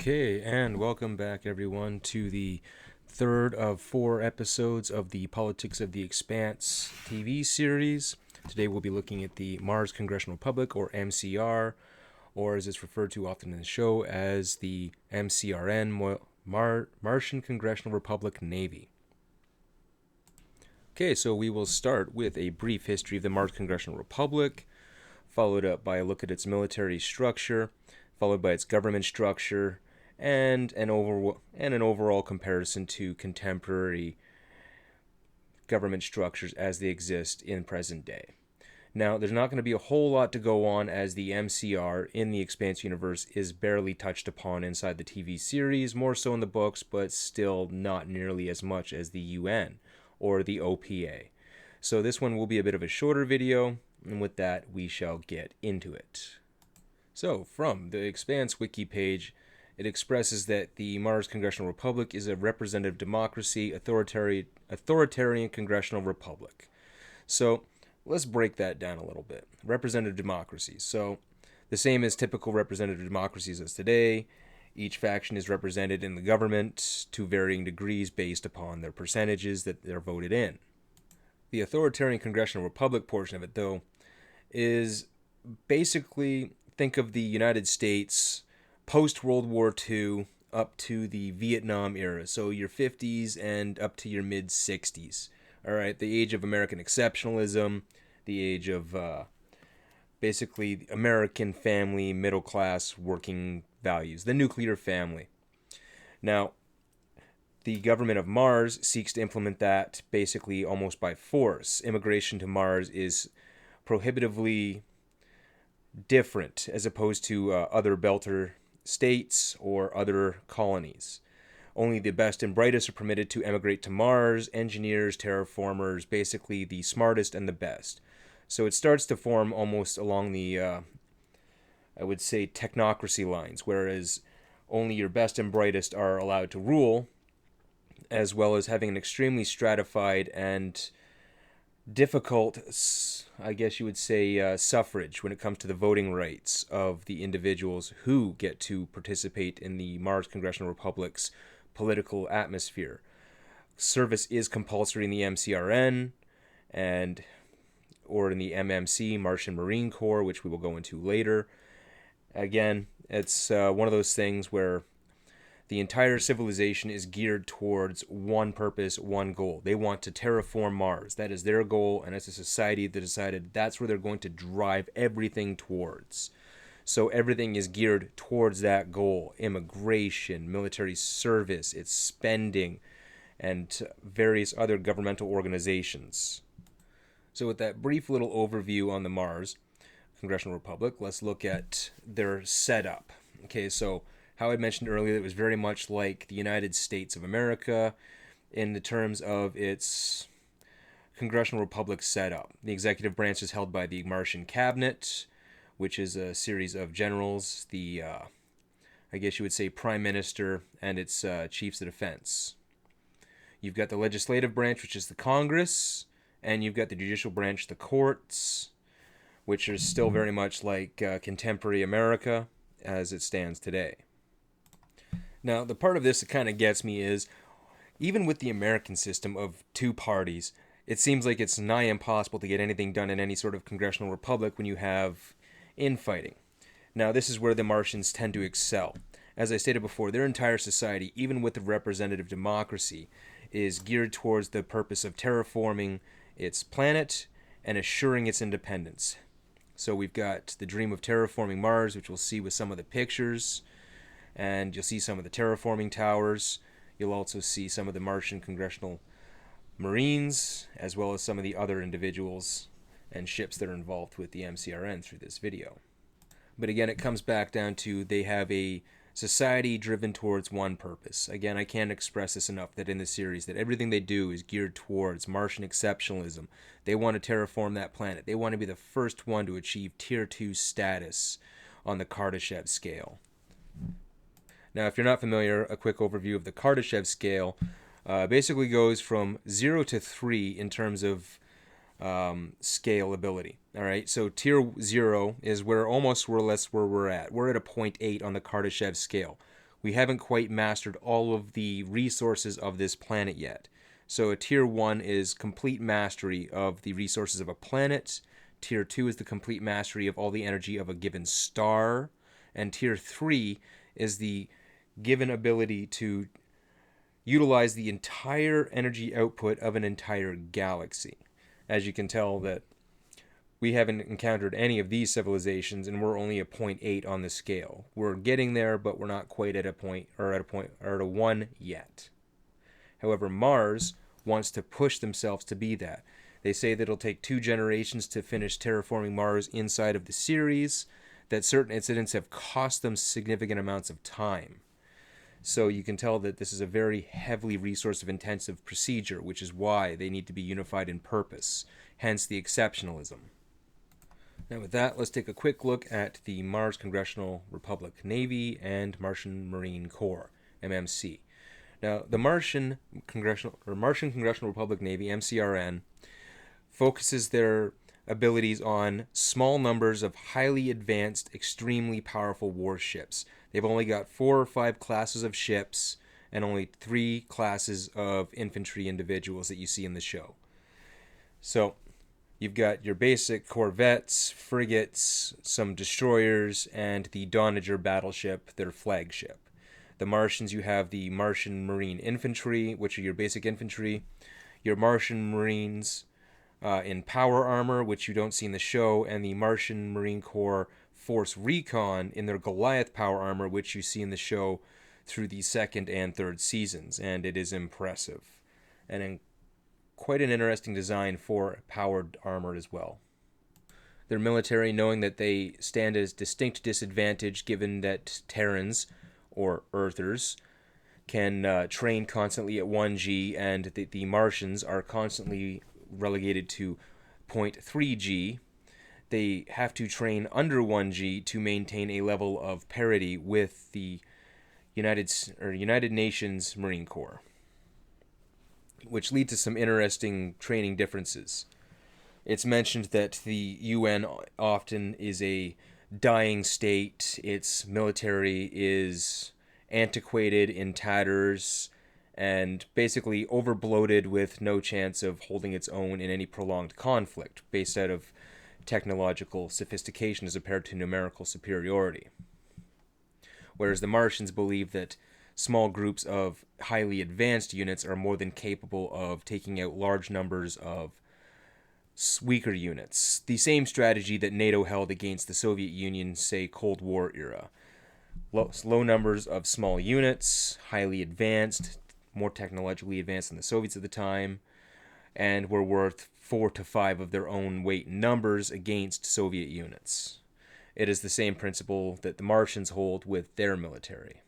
Okay, and welcome back, everyone, to the third of 4 episodes of the Politics of the Expanse TV series. Today we'll be looking at the Mars Congressional Republic, or MCR, or as it's referred to often in the show as the MCRN, Martian Congressional Republic Navy. Okay, so we will start with a brief history of the Mars Congressional Republic, followed up by a look at its military structure, followed by its government structure, and an overall comparison to contemporary government structures as they exist in present day. Now, there's not going to be a whole lot to go on, as the MCR in the Expanse universe is barely touched upon inside the TV series, more so in the books, but still not nearly as much as the UN or the OPA. So this one will be a bit of a shorter video, and with that, we shall get into it. So, from the Expanse wiki page, it expresses that the Mars Congressional Republic is a representative democracy, authoritarian congressional republic. So, let's break that down a little bit. Representative democracy. So, the same as typical representative democracies as today. Each faction is represented in the government to varying degrees based upon their percentages that they're voted in. The authoritarian congressional republic portion of it, though, is basically, think of the United States post-World War II up to the Vietnam era, so your 50s and up to your mid-60s. All right, the age of American exceptionalism, the age of basically American family, middle-class, working values, the nuclear family. Now, the government of Mars seeks to implement that basically almost by force. Immigration to Mars is prohibitively different as opposed to other Belter states or other colonies. Only the best and brightest are permitted to emigrate to Mars, engineers, terraformers, basically the smartest and the best. So it starts to form almost along the, I would say, technocracy lines, whereas only your best and brightest are allowed to rule, as well as having an extremely stratified and difficult, I guess you would say, suffrage when it comes to the voting rights of the individuals who get to participate in the Mars Congressional Republic's political atmosphere. Service is compulsory in the MCRN or in the MMC, Martian Marine Corps, which we will go into later. Again, it's one of those things where the entire civilization is geared towards one purpose, one goal. They want to terraform Mars. That is their goal, and as a society, they decided that's where they're going to drive everything towards. So everything is geared towards that goal. Immigration, military service, its spending, and various other governmental organizations. So with that brief little overview on the Mars Congressional Republic, let's look at their setup. Okay, so how I mentioned earlier, it was very much like the United States of America in the terms of its Congressional Republic setup. The executive branch is held by the Martian Cabinet, which is a series of generals, the, I guess you would say, Prime Minister and its chiefs of defense. You've got the legislative branch, which is the Congress, and you've got the judicial branch, the courts, which are still very much like contemporary America as it stands today. Now, the part of this that kind of gets me is, even with the American system of two parties, it seems like it's nigh impossible to get anything done in any sort of congressional republic when you have infighting. Now, this is where the Martians tend to excel. As I stated before, their entire society, even with the representative democracy, is geared towards the purpose of terraforming its planet and assuring its independence. So we've got the dream of terraforming Mars, which we'll see with some of the pictures, and you'll see some of the terraforming towers. You'll also see some of the Martian Congressional Marines, as well as some of the other individuals and ships that are involved with the MCRN through this video. But again, it comes back down to they have a society driven towards one purpose. Again, I can't express this enough that in this series that everything they do is geared towards Martian exceptionalism. They want to terraform that planet. They want to be the first one to achieve Tier 2 status on the Kardashev scale. Now, if you're not familiar, a quick overview of the Kardashev scale basically goes from 0 to 3 in terms of scalability. All right, so tier 0 is where almost more or less where we're at. We're at a 0.8 on the Kardashev scale, We haven't quite mastered all of the resources of this planet yet. So a tier 1 is complete mastery of the resources of a planet. Tier 2 is the complete mastery of all the energy of a given star. And tier 3 is the given ability to utilize the entire energy output of an entire galaxy. As you can tell, that we haven't encountered any of these civilizations, and we're only a 0.8 on the scale. We're getting there, but we're not quite at a 1 yet. However, Mars wants to push themselves to be that. They say that it'll take 2 generations to finish terraforming Mars inside of the series, that certain incidents have cost them significant amounts of time. So you can tell that this is a very heavily resource-intensive procedure, which is why they need to be unified in purpose, hence the exceptionalism. Now with that, let's take a quick look at the Mars Congressional Republic Navy and Martian Marine Corps, MMC. Now, the Martian Congressional Republic Navy, MCRN, focuses their abilities on small numbers of highly advanced, extremely powerful warships. They've only got 4 or 5 classes of ships and only 3 classes of infantry individuals that you see in the show. So you've got your basic corvettes, frigates, some destroyers, and the Doniger battleship, their flagship. The Martians, you have the Martian Marine Infantry, which are your basic infantry, your Martian Marines in power armor, which you don't see in the show, and the Martian Marine Corps Force Recon in their Goliath power armor, which you see in the show through the 2nd and 3rd seasons, and it is impressive. And quite an interesting design for powered armor as well. Their military, knowing that they stand at a distinct disadvantage given that Terrans, or Earthers, can train constantly at 1G, and the Martians are constantly relegated to 0.3G. They have to train under 1G to maintain a level of parity with the United Nations Marine Corps, which lead to some interesting training differences. It's mentioned that the UN often is a dying state. Its military is antiquated, in tatters, and basically overbloated with no chance of holding its own in any prolonged conflict, based out of technological sophistication as compared to numerical superiority. Whereas the Martians believe that small groups of highly advanced units are more than capable of taking out large numbers of weaker units. The same strategy that NATO held against the Soviet Union, say, Cold War era. Low numbers of small units, highly advanced, more technologically advanced than the Soviets at the time, and were worth 4 to 5 of their own weight in numbers against Soviet units. It is the same principle that the Martians hold with their military.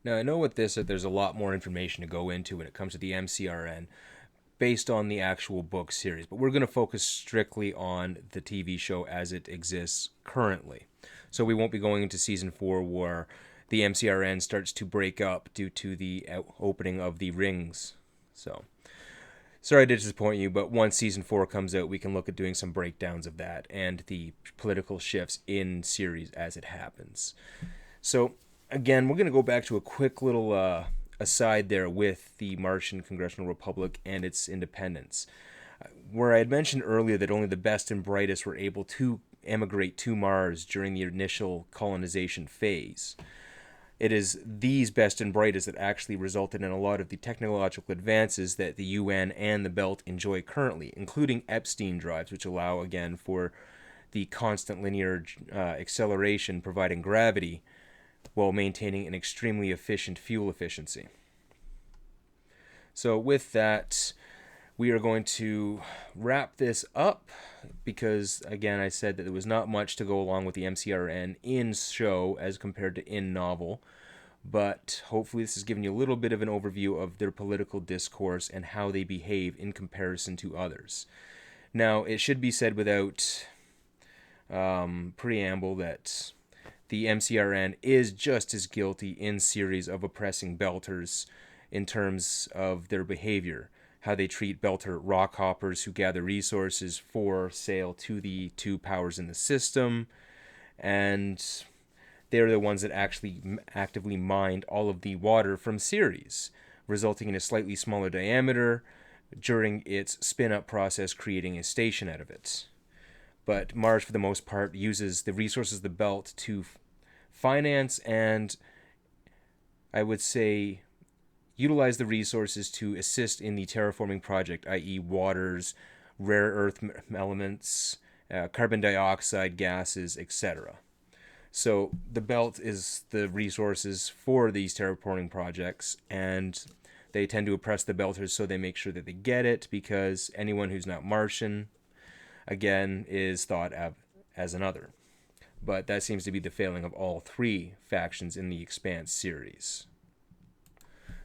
Now, I know with this that there's a lot more information to go into when it comes to the MCRN based on the actual book series, but we're going to focus strictly on the TV show as it exists currently. So we won't be going into Season 4 where the MCRN starts to break up due to the opening of the rings. So, sorry to disappoint you, but once Season 4 comes out, we can look at doing some breakdowns of that and the political shifts in series as it happens. So, again, we're going to go back to a quick little aside there with the Martian Congressional Republic and its independence. Where I had mentioned earlier that only the best and brightest were able to emigrate to Mars during the initial colonization phase. It is these best and brightest that actually resulted in a lot of the technological advances that the UN and the Belt enjoy currently, including Epstein drives, which allow, again, for the constant linear acceleration providing gravity while maintaining an extremely efficient fuel efficiency. So with that, we are going to wrap this up because, again, I said that there was not much to go along with the MCRN in show as compared to in novel, but hopefully this has given you a little bit of an overview of their political discourse and how they behave in comparison to others. Now, it should be said without preamble that the MCRN is just as guilty in series of oppressing Belters in terms of their behavior, how they treat Belter rock hoppers who gather resources for sale to the 2 powers in the system, and they're the ones that actually actively mined all of the water from Ceres, resulting in a slightly smaller diameter during its spin-up process, creating a station out of it. But Mars, for the most part, uses the resources of the belt to finance and, I would say, utilize the resources to assist in the terraforming project, i.e. waters, rare earth elements, carbon dioxide gases, etc. So the belt is the resources for these terraforming projects, and they tend to oppress the belters, so they make sure that they get it, because anyone who's not Martian, again, is thought of as another. But that seems to be the failing of all three factions in the Expanse series.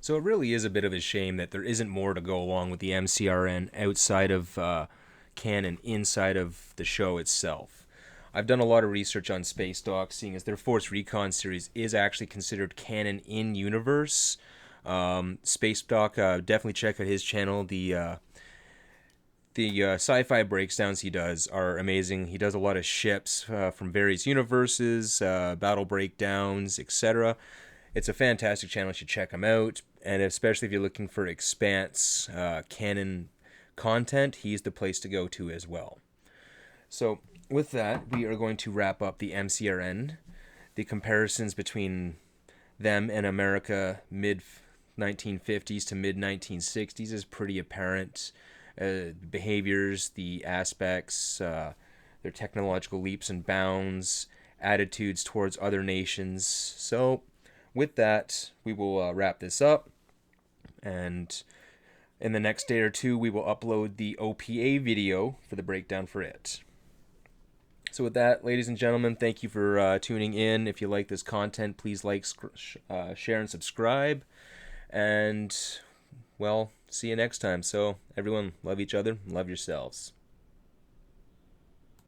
So it really is a bit of a shame that there isn't more to go along with the MCRN outside of canon, inside of the show itself. I've done a lot of research on Space Dock, seeing as their Force Recon series is actually considered canon in universe. Space Dock, definitely check out his channel. The sci-fi breakdowns he does are amazing. He does a lot of ships from various universes, battle breakdowns, etc. It's a fantastic channel. You should check him out. And especially if you're looking for Expanse canon content, he's the place to go to as well. So with that, we are going to wrap up the MCRN. The comparisons between them and America mid-1950s to mid-1960s is pretty apparent. Behaviors, the aspects, their technological leaps and bounds, attitudes towards other nations. So with that, we will wrap this up. And in the next day or two, we will upload the OPA video for the breakdown for it. So with that, ladies and gentlemen, thank you for tuning in. If you like this content, please like, share, and subscribe. And, well, see you next time. So, everyone, love each other, love yourselves.